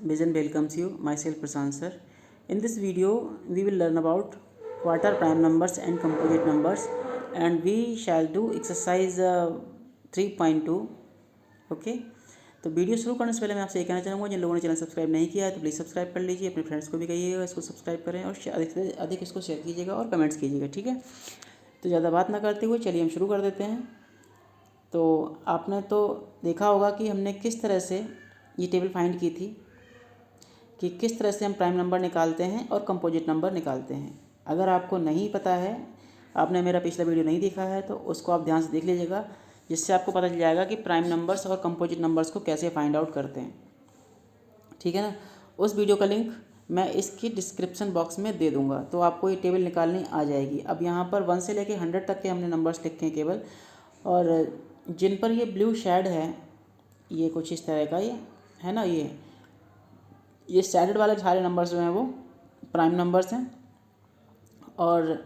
Vision welcomes you. Myself Prashant sir. In this video, we will learn about what are prime numbers and composite numbers, and we shall do exercise 3.2. Okay, तो video शुरू करने से पहले मैं आपसे ये कहना चाहूँगा, जिन लोगों ने चैनल सब्सक्राइब नहीं किया है तो प्लीज़ सब्सक्राइब कर लीजिए, अपने फ्रेंड्स को भी कहिएगा इसको सब्सक्राइब करें और अधिक से अधिक इसको शेयर कीजिएगा और कमेंट्स कीजिएगा, ठीक है। तो ज़्यादा बात ना करते हुए चलिए हम शुरू कर देते हैं। तो आपने तो देखा होगा कि हमने किस तरह से ये टेबल फाइंड की थी कि किस तरह से हम प्राइम नंबर निकालते हैं और कंपोजिट नंबर निकालते हैं। अगर आपको नहीं पता है, आपने मेरा पिछला वीडियो नहीं देखा है, तो उसको आप ध्यान से देख लीजिएगा, जिससे आपको पता चल जाएगा कि प्राइम नंबर्स और कंपोजिट नंबर्स को कैसे फाइंड आउट करते हैं, ठीक है ना। उस वीडियो का लिंक मैं इसकी डिस्क्रिप्शन बॉक्स में दे दूंगा, तो आपको ये टेबल निकालनी आ जाएगी। अब यहाँ पर 1 से लेके 100 तक के हमने नंबर्स लिखे हैं केवल, और जिन पर ये ब्लू शेड है, ये कुछ इस तरह का ये है ना, ये शेडेड वाले सारे नंबर्स जो हैं वो प्राइम नंबर्स हैं, और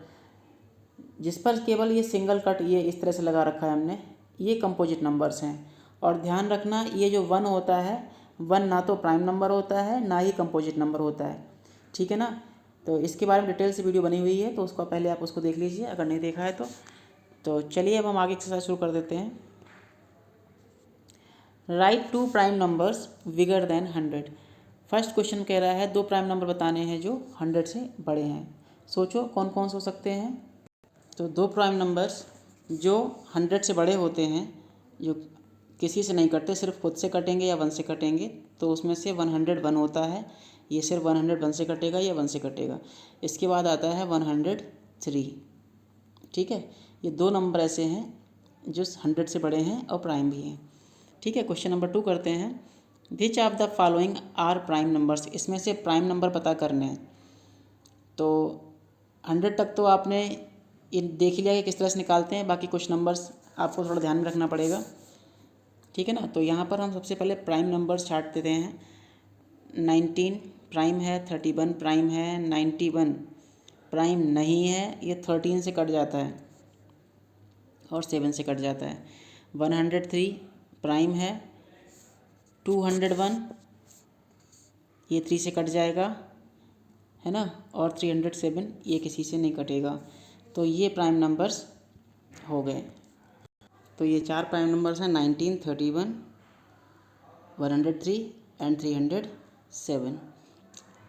जिस पर केवल ये सिंगल कट ये इस तरह से लगा रखा है हमने, ये कंपोजिट नंबर्स हैं। और ध्यान रखना, ये जो 1 होता है, 1 ना तो प्राइम नंबर होता है ना ही कंपोजिट नंबर होता है, ठीक है ना। तो इसके बारे में डिटेल से वीडियो बनी हुई है, तो उसको पहले आप उसको देख लीजिए अगर नहीं देखा है तो चलिए अब हम आगे एक्सरसाइज शुरू कर देते हैं। Right 2 prime numbers bigger than 100। First question कह रहा है 2 प्राइम नंबर बताने हैं जो 100 से बड़े हैं। सोचो कौन कौन से हो सकते हैं। तो 2 प्राइम नंबर्स जो 100 से बड़े होते हैं, जो किसी से नहीं कटते, सिर्फ खुद से कटेंगे या 1 से कटेंगे, तो उसमें से 101 होता है। ये सिर्फ 101 से कटेगा या 1 से कटेगा। इसके बाद आता है 103, ठीक है। ये 2 नंबर ऐसे हैं जो 100 से बड़े हैं और प्राइम भी हैं, ठीक है। क्वेश्चन नंबर 2 करते हैं। Which of the following are prime numbers. इसमें से प्राइम नंबर पता करने हैं। तो 100 तक तो आपने ये देख लिया कि किस तरह से निकालते हैं, बाकी कुछ नंबर्स आपको थोड़ा ध्यान में रखना पड़ेगा, ठीक है ना। तो यहाँ पर हम सबसे पहले प्राइम नंबर्स छाट देते हैं। 19 प्राइम है, 31 प्राइम है, 91 प्राइम नहीं है, ये 13 से कट जाता है और 7 से कट जाता है। 103 प्राइम है, 201 ये 3 से कट जाएगा, है ना, और 307 ये किसी से नहीं कटेगा। तो ये प्राइम नंबर्स हो गए। तो ये 4 प्राइम नंबर्स हैं, 19, 31, 103 एंड 307।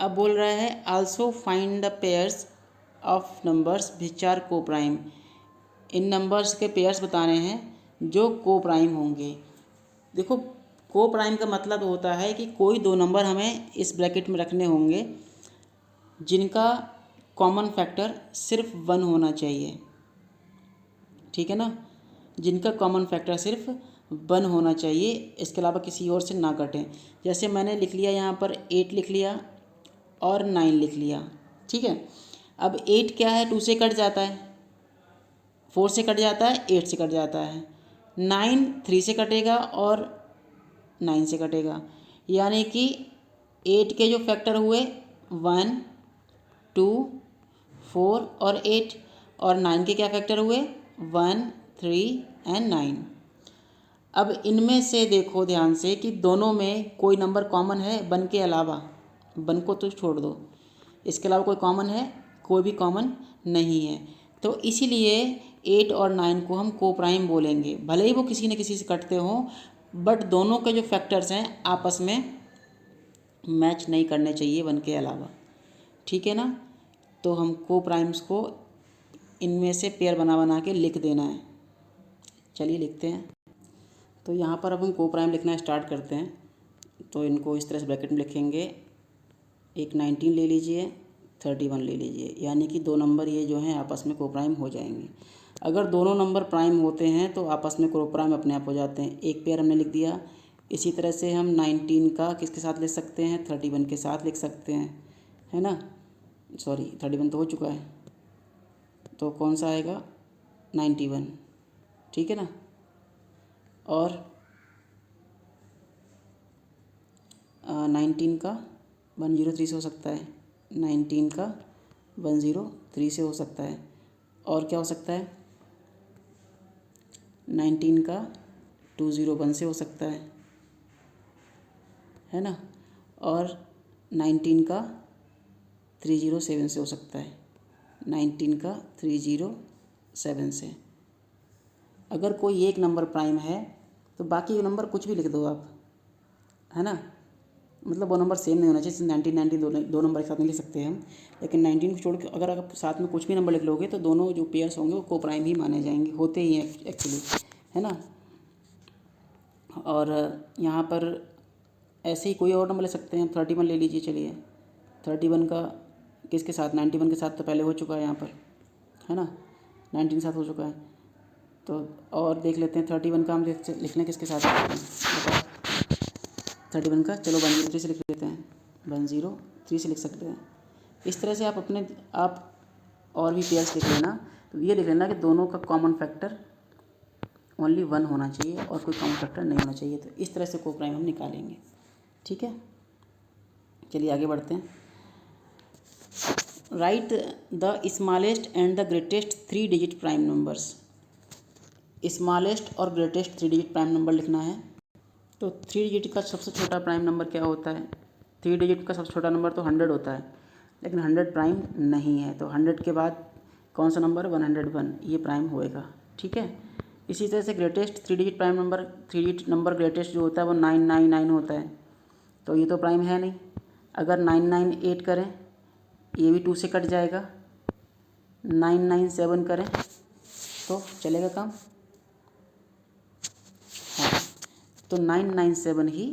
अब बोल रहा है also find the pairs of numbers which are coprime. इन नंबर्स के पेयर्स बताने हैं जो को प्राइम होंगे। देखो, को प्राइम का मतलब होता है कि कोई 2 नंबर हमें इस ब्रैकेट में रखने होंगे जिनका कॉमन फैक्टर सिर्फ 1 होना चाहिए, ठीक है ना। जिनका कॉमन फैक्टर सिर्फ 1 होना चाहिए, इसके अलावा किसी और से ना कटें। जैसे मैंने लिख लिया यहाँ पर 8 लिख लिया और 9 लिख लिया, ठीक है। अब 8 क्या है, 2 से कट जाता है, 4 से कट जाता है, 8 से कट जाता है। 9 3 से कटेगा और 9 से कटेगा, यानी कि 8 के जो फैक्टर हुए 1, 2, 4 और 8, और 9 के क्या फैक्टर हुए 1, 3 एंड 9। अब इनमें से देखो ध्यान से कि दोनों में कोई नंबर कॉमन है 1 के अलावा। 1 को तो छोड़ दो, इसके अलावा कोई कॉमन है, कोई भी कॉमन नहीं है। तो इसीलिए 8 और 9 को हम को प्राइम बोलेंगे, भले ही वो किसी न किसी से कटते हों, बट दोनों के जो फैक्टर्स हैं आपस में मैच नहीं करने चाहिए 1 के अलावा, ठीक है ना। तो हम को प्राइम्स को इनमें से पेयर बना बना के लिख देना है। चलिए लिखते हैं। तो यहाँ पर अब हम को प्राइम लिखना स्टार्ट करते हैं। तो इनको इस तरह से ब्रैकेट में लिखेंगे। एक 19 ले लीजिए, 31 ले लीजिए, यानी कि 2 नंबर ये जो हैं आपस में को प्राइम हो जाएंगे। अगर दोनों नंबर प्राइम होते हैं तो आपस में को प्राइम अपने आप हो जाते हैं। एक पेयर हमने लिख दिया। इसी तरह से हम 19 का किसके साथ लिख सकते हैं, 31 के साथ लिख सकते हैं, है ना। सॉरी, 31 तो हो चुका है, तो कौन सा आएगा 91, ठीक है ना। और 19 का 103 से हो सकता है, 19 का 103 से हो सकता है, और क्या हो सकता है 19 का 201 से हो सकता है ना। और 19 का 307 से हो सकता है, 19 का 307 से। अगर कोई एक नंबर प्राइम है तो बाकी नंबर कुछ भी लिख दो आप, है ना, मतलब वो नंबर सेम नहीं होना चाहिए। 19 दो नंबर एक साथ नहीं लिख सकते हम, लेकिन 19 को छोड़ के अगर आप साथ में कुछ भी नंबर लिख लोगे तो दोनों जो पेयर्स होंगे वो को प्राइम ही माने जाएंगे, होते ही हैं एक्चुअली, है ना। और यहाँ पर ऐसे ही कोई और नंबर ले सकते हैं। 31 ले लीजिए, चलिए 31 का किसके साथ, 91 के साथ तो पहले हो चुका है यहाँ पर, है ना, 19 के साथ हो चुका है। तो और देख लेते हैं 31 का हम लिख लें किसके साथ, बताओ 31 का, चलो 103 से लिख लेते हैं, 103 से लिख सकते हैं। इस तरह से आप और भी पेयर्स लिख लेना। तो ये लिख लेना कि दोनों का कॉमन फैक्टर ओनली 1 होना चाहिए और कोई कॉमन फैक्टर नहीं होना चाहिए। तो इस तरह से को प्राइम हम निकालेंगे, ठीक है। चलिए आगे बढ़ते हैं। Right the smallest and the greatest 3 digit prime numbers. Smallest और ग्रेटेस्ट 3 डिजिट प्राइम नंबर लिखना है। तो 3 डिजिट का सबसे छोटा प्राइम नंबर क्या होता है? 3 डिजिट का सबसे छोटा नंबर तो 100 होता है, लेकिन 100 प्राइम नहीं है। तो 100 के बाद कौन सा नंबर? 101, ये प्राइम होएगा, ठीक है। इसी तरह से greatest 3 digit prime number, 3 digit number greatest जो होता है वो 999 होता है, तो ये तो प्राइम है नहीं। अगर 998 करें, ये भी 2 से कट जाएगा। 997 करें तो चलेगा काम, हाँ। तो 997 ही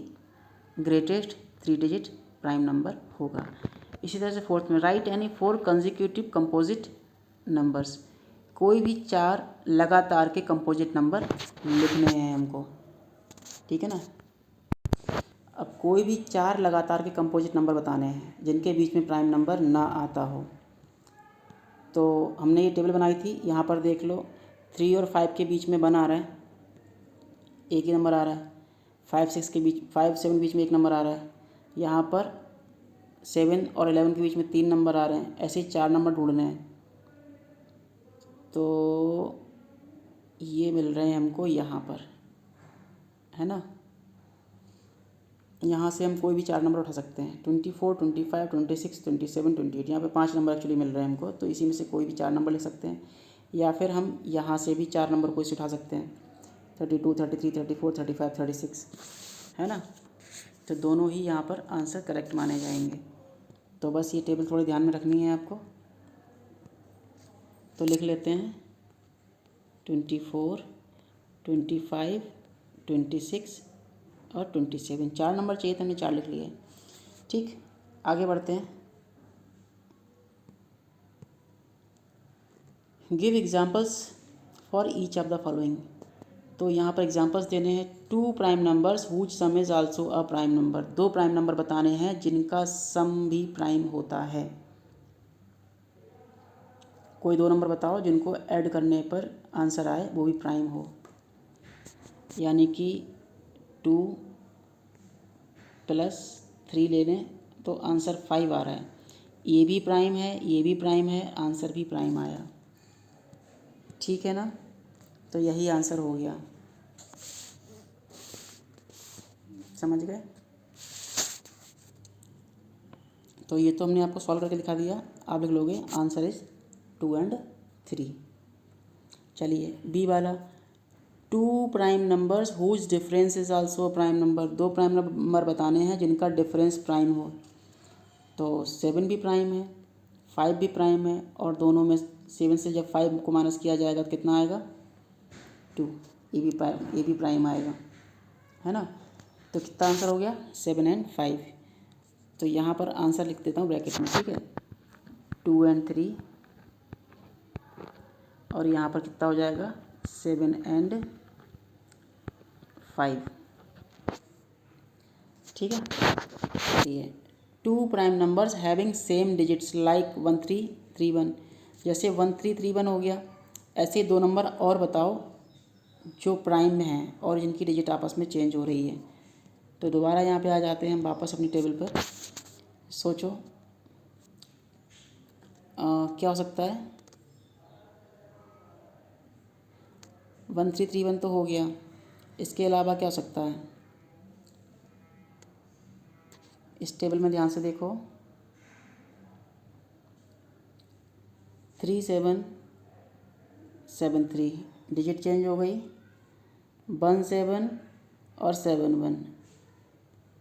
ग्रेटेस्ट 3 डिजिट प्राइम नंबर होगा। इसी तरह से फोर्थ में, right any 4 consecutive composite numbers. कोई भी 4 लगातार के कंपोजिट नंबर लिखने हैं हमको, ठीक है ना। अब कोई भी 4 लगातार के कंपोजिट नंबर बताने हैं जिनके बीच में प्राइम नंबर ना आता हो। तो हमने ये टेबल बनाई थी, यहाँ पर देख लो 3 और 5 के बीच में 1 आ रहा है, एक ही नंबर आ रहा है। 5 6 के बीच, 5 7 के बीच में एक नंबर आ रहा है। यहाँ पर 7 और 11 के बीच में 3 नंबर आ रहे हैं। ऐसे ही 4 नंबर ढूंढने हैं। तो ये मिल रहे हैं हमको यहाँ पर, है ना। यहाँ से हम कोई भी 4 नंबर उठा सकते हैं, 24 25 26 27 28। यहाँ पे 5 नंबर एक्चुअली मिल रहे हैं हमको, तो इसी में से कोई भी 4 नंबर ले सकते हैं। या फिर हम यहाँ से भी 4 नंबर कोई से उठा सकते हैं, 32 33 34 35 36, है ना। तो दोनों ही यहाँ पर आंसर करेक्ट माने जाएंगे। तो बस ये टेबल थोड़ी ध्यान में रखनी है आपको। तो लिख लेते हैं 24 25 26 और 27। 4 नंबर चाहिए तो हमने 4 लिख लिए, ठीक। आगे बढ़ते हैं। Give examples for each of the following. तो यहाँ पर एग्जाम्पल्स देने हैं। 2 prime numbers whose sum is also a prime number. 2 prime number बताने हैं जिनका सम भी प्राइम होता है। कोई 2 नंबर बताओ जिनको ऐड करने पर आंसर आए वो भी प्राइम हो। यानी कि 2 + 3 ले लें तो आंसर 5 आ रहा है। ये भी प्राइम है, ये भी प्राइम है, आंसर भी प्राइम आया, ठीक है ना। तो यही आंसर हो गया, समझ गए। तो ये तो हमने आपको सॉल्व करके दिखा दिया, आप लिख लोगे आंसर इज़ 2 और 3। चलिए बी वाला, 2 prime numbers whose difference is also prime number. 2 prime number बताने हैं जिनका डिफरेंस प्राइम हो। तो 7 भी प्राइम है, 5 भी प्राइम है, और दोनों में 7 से जब 5 को माइनस किया जाएगा तो कितना आएगा? 2। ये भी प्राइम आएगा, है ना। तो कितना आंसर हो गया? 7 और 5। तो यहाँ पर आंसर लिख देता हूँ ब्रैकेट में, ठीक है। 2 और 3, और यहाँ पर कितना हो जाएगा? 7 और 5, ठीक है। ये 2 prime numbers having same digits like 1331। जैसे 1331 हो गया, ऐसे 2 नंबर और बताओ जो प्राइम में हैं और जिनकी डिजिट आपस में चेंज हो रही है। तो दोबारा यहाँ पे आ जाते हैं हम वापस अपनी टेबल पर। सोचो क्या हो सकता है? 1331 तो हो गया, इसके अलावा क्या हो सकता है? इस टेबल में ध्यान से देखो, 3773 डिजिट चेंज हो गई, 17 और 71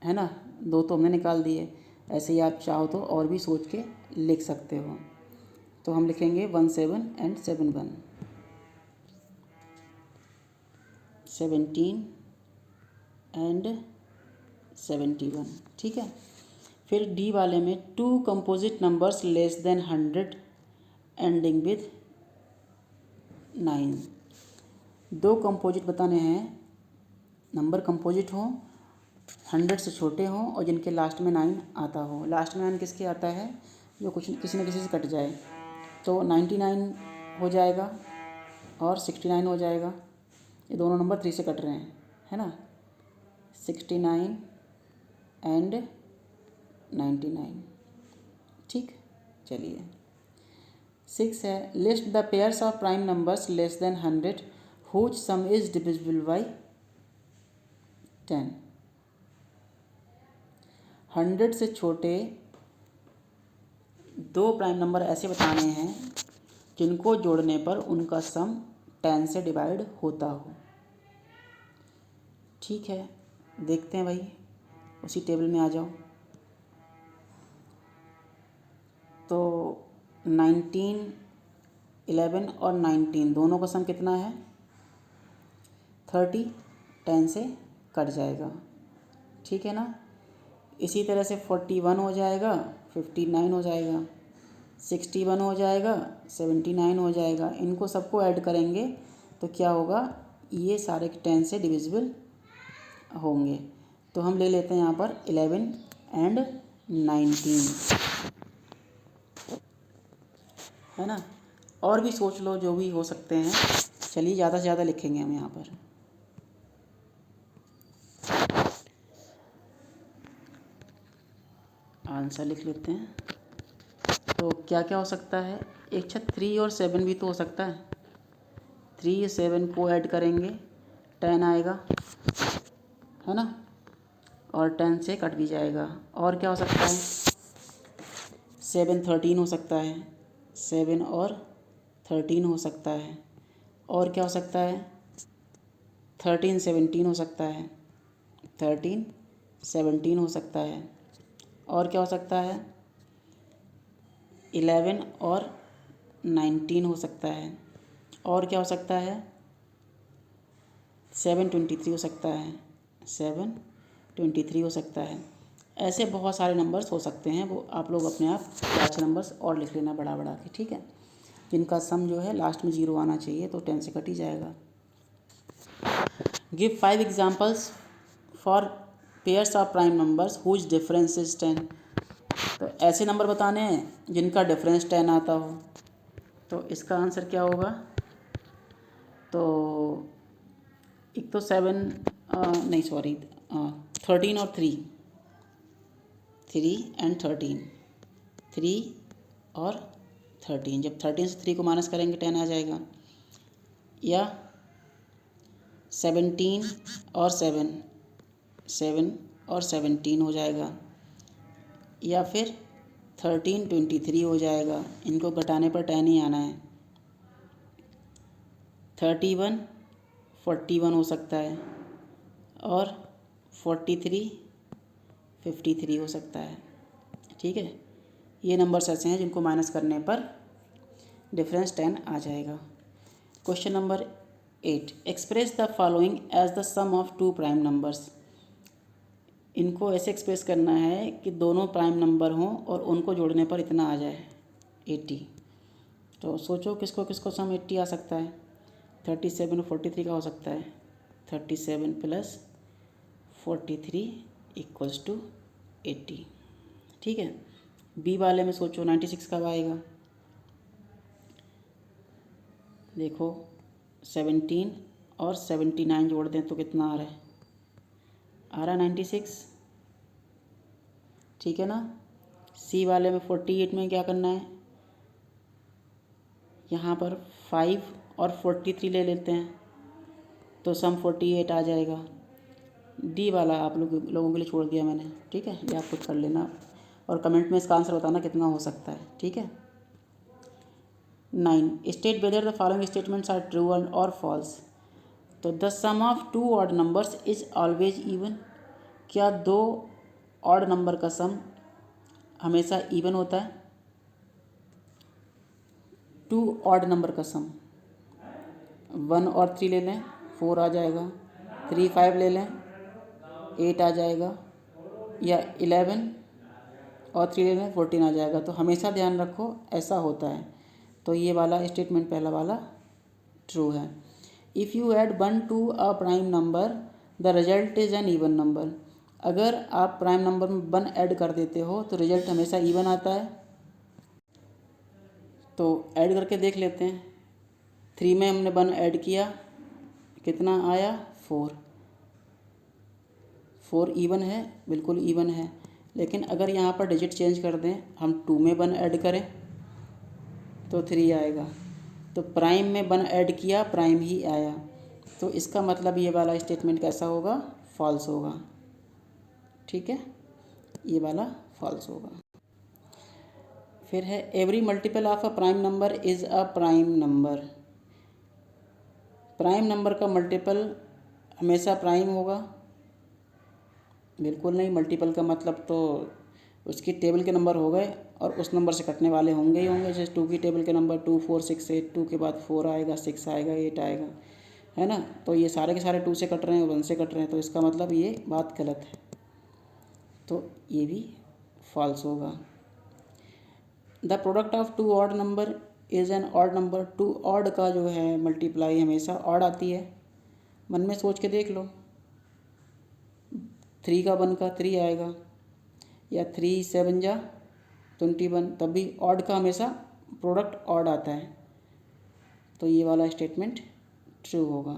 है ना, दो तो हमने निकाल दिए। ऐसे ही आप चाहो तो और भी सोच के लिख सकते हो। तो हम लिखेंगे 17 एंड 71, 17 एंड 71, ठीक है। फिर डी वाले में 2 composite numbers less than 100 ending with 9। 2 composite बताने हैं, नंबर कंपोजिट हो, 100 से छोटे हों और जिनके लास्ट में 9 आता हो। लास्ट में 9 किसके आता है, जो कुछ किसी न किसी से कट जाए। तो 99 हो जाएगा और 69 हो जाएगा। ये दोनों नंबर 3 से कट रहे हैं, है ना, 69 एंड 99, ठीक। चलिए 6 है, list the pairs of prime numbers less than 100 whose sum is divisible by 10। 100 से छोटे 2 प्राइम नंबर ऐसे बताने हैं जिनको जोड़ने पर उनका सम 10 से डिवाइड होता हो, ठीक है। देखते हैं भाई, उसी टेबल में आ जाओ। तो 19, 11 और 19 दोनों का सम कितना है, 30, 10 से कट जाएगा, ठीक है ना। इसी तरह से 41 हो जाएगा, 59 हो जाएगा, 61 हो जाएगा, 79 हो जाएगा। इनको सबको ऐड करेंगे तो क्या होगा, ये सारे 10 से डिविजिबल होंगे। तो हम ले लेते हैं यहाँ पर 11 एंड 19, है ना। और भी सोच लो, जो भी हो सकते हैं। चलिए ज़्यादा से ज़्यादा लिखेंगे हम यहाँ पर। आंसर लिख लेते हैं। तो क्या क्या हो सकता है, एक 3 और 7 भी तो हो सकता है। 3 7 को ऐड करेंगे 10 आएगा, है ना, और 10 से कट भी जाएगा। और क्या हो सकता है, 7 13 हो सकता है, 7 और 13 हो सकता है। और क्या हो सकता है, 13 17 हो सकता है, 13 17 हो सकता है। और क्या हो सकता है, 11 और 19 हो सकता है। और क्या हो सकता है, 723 हो सकता है, 723 हो सकता है। ऐसे बहुत सारे नंबर्स हो सकते हैं, वो आप लोग अपने आप 4 नंबर्स और लिख लेना बड़ा बड़ा के, ठीक है। जिनका सम जो है लास्ट में 0 आना चाहिए, तो 10 से कट ही जाएगा। Give 5 examples for pairs of prime numbers whose difference is 10। तो ऐसे नंबर बताने हैं जिनका डिफरेंस 10 आता हो। तो इसका आंसर क्या होगा, तो एक तो 7 नहीं सॉरी 13 और 3 एंड 13, 3 और 13। जब 13 से 3 को माइनस करेंगे 10 आ जाएगा। या 17 और 7, 7 और 17 हो जाएगा। या फिर 13 23 हो जाएगा, इनको घटाने पर 10 ही आना है। 31 41 हो सकता है, और 43 53 हो सकता है, ठीक है। ये नंबर्स ऐसे हैं जिनको माइनस करने पर डिफरेंस 10 आ जाएगा। Question number 8, express the following as the sum of 2 prime numbers. इनको ऐसे एक्सप्रेस करना है कि दोनों प्राइम नंबर हों और उनको जोड़ने पर इतना आ जाए, 80। तो सोचो किसको किसको सम 80 आ सकता है। 37 और 43 का हो सकता है, 37 प्लस 43 इक्वल्स टू 80, ठीक है। बी वाले में सोचो 96 कब आएगा। देखो 17 और 79 जोड़ दें तो कितना आ रहा है, 96, ठीक है ना। सी वाले में 48 में क्या करना है, यहाँ पर 5 और 43 ले लेते हैं तो सम 48 आ जाएगा। डी वाला आप लोगों के लिए छोड़ दिया मैंने, ठीक है। ये आप खुद कर लेना और कमेंट में इसका आंसर बताना कितना हो सकता है, ठीक है। 9, state whether the following statements are true or false. तो the sum of two odd numbers is always even. क्या दो ऑड नंबर का सम हमेशा इवन होता है? टू ऑड नंबर का सम, 1 और 3 ले लें 4 आ जाएगा, 3 5 ले लें 8 आ जाएगा, या 11 और 3 ले लें 14 आ जाएगा। तो हमेशा ध्यान रखो ऐसा होता है। तो ये वाला स्टेटमेंट पहला वाला ट्रू है। If you add 1 to a prime number the result is an even number. अगर आप प्राइम नंबर में 1 ऐड कर देते हो तो रिजल्ट हमेशा इवन आता है। तो ऐड करके देख लेते हैं। 3 में हमने 1 ऐड किया, कितना आया? 4। 4 इवन है, बिल्कुल इवन है। लेकिन अगर यहाँ पर डिजिट चेंज कर दें, हम 2 में 1 ऐड करें तो 3 आएगा। तो प्राइम में 1 ऐड किया, प्राइम ही आया। तो इसका मतलब ये वाला स्टेटमेंट कैसा होगा? फॉल्स होगा, ठीक है। ये वाला फॉल्स होगा। फिर है every multiple of a prime number is a prime number. Prime number का मल्टीपल हमेशा प्राइम होगा? बिल्कुल नहीं। मल्टीपल का मतलब तो उसकी टेबल के नंबर हो गए और उस नंबर से कटने वाले होंगे ही होंगे। जैसे 2 की टेबल के नंबर 2 4 6 8, 2 के बाद 4 आएगा, 6 आएगा, 8 आएगा, है ना। तो ये सारे के सारे 2 से कट रहे हैं, 1 से कट रहे हैं, तो इसका मतलब ये बात गलत है। तो ये भी फॉल्स होगा। The product of two odd number is an odd number. Two odd का जो है मल्टीप्लाई हमेशा ऑड आती है। मन में सोच के देख लो, 3 का 1 का 3 आएगा, या 3 7 जा 21, तब भी ऑड का हमेशा प्रोडक्ट ऑड आता है। तो ये वाला स्टेटमेंट ट्रू होगा।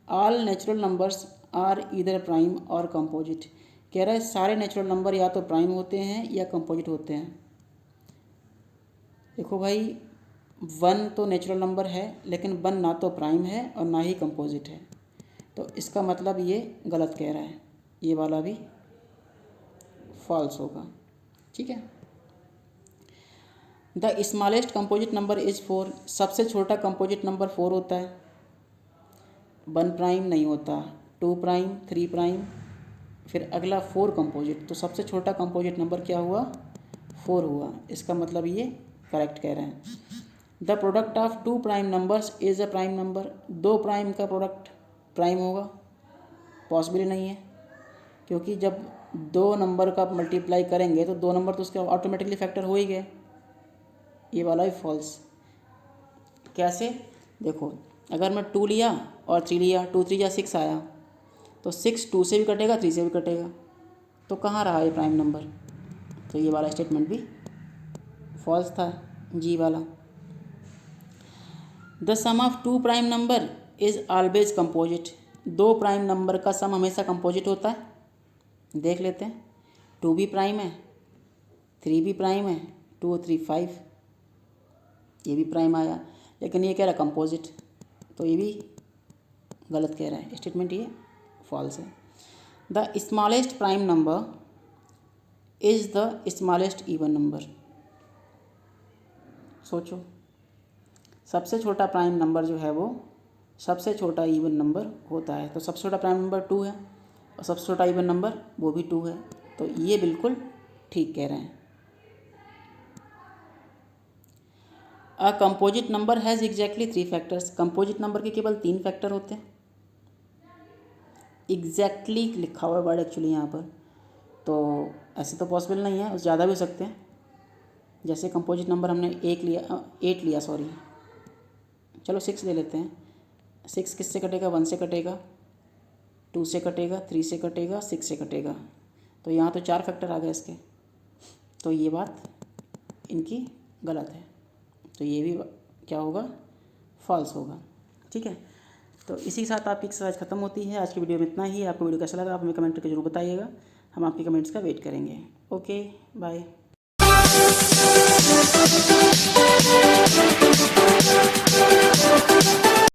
All natural numbers are either prime or composite. कह रहा है सारे नेचुरल नंबर या तो प्राइम होते हैं या कंपोजिट होते हैं। देखो भाई, 1 तो नेचुरल नंबर है, लेकिन 1 ना तो प्राइम है और ना ही कंपोजिट है। तो इसका मतलब ये गलत कह रहा है। ये वाला भी फॉल्स होगा, ठीक है। The smallest composite number is 4। सबसे छोटा कंपोजिट नंबर 4 होता है। 1 प्राइम नहीं होता, 2 प्राइम, 3 प्राइम, फिर अगला 4 कंपोजिट। तो सबसे छोटा कंपोजिट नंबर क्या हुआ? 4 हुआ। इसका मतलब ये करेक्ट कह रहे हैं। The product of 2 prime numbers is a prime number. 2 prime का प्रोडक्ट प्राइम होगा? पॉसिबल नहीं है, क्योंकि जब 2 नंबर का मल्टीप्लाई करेंगे तो 2 नंबर तो उसके ऑटोमेटिकली फैक्टर हो ही गए। ये वाला भी फॉल्स। कैसे? देखो, अगर मैं 2 लिया और 3 लिया, 2 3 या 6 आया, तो 6 2 से भी कटेगा, 3 से भी कटेगा, तो कहाँ रहा ये प्राइम नंबर? तो ये वाला स्टेटमेंट भी फॉल्स था, जी वाला। The sum of 2 prime number is always composite. 2 prime number का सम हमेशा कंपोजिट होता है। देख लेते हैं। 2 भी प्राइम है, 3 भी प्राइम है, 2 3 5, ये भी प्राइम आया, लेकिन ये कह रहा है कंपोजिट। तो ये भी गलत कह रहा है, स्टेटमेंट ये फॉल्स है। The smallest prime number is the smallest even number. सोचो, सबसे छोटा प्राइम नंबर जो है वो सबसे छोटा इवन नंबर होता है। तो सबसे छोटा प्राइम नंबर 2 है और सबसे छोटा इवन नंबर वो भी 2 है। तो ये बिल्कुल ठीक कह रहे हैं। A composite number has exactly 3 factors. Composite number के केवल 3 फैक्टर होते हैं। एग्जैक्टली लिखा हुआ है वर्ड एक्चुअली यहाँ पर, तो ऐसे तो पॉसिबल नहीं है, ज़्यादा भी हो सकते हैं। जैसे कंपोजिट नंबर हमने 8 लिया, सॉरी, चलो 6 ले लेते हैं। 6 किससे कटेगा? 1 से कटेगा, 2 से कटेगा, 3 से कटेगा, 6 से कटेगा। तो यहाँ तो 4 फैक्टर आ गए इसके। तो ये बात इनकी गलत है। तो ये भी क्या होगा? फॉल्स होगा, ठीक है। तो इसी के साथ आपकी एक्सरसाइज खत्म होती है। आज की वीडियो में इतना ही। आपको वीडियो कैसा लगा आप हमें कमेंट करके जरूर बताइएगा। हम आपके कमेंट्स का वेट करेंगे। Okay, bye.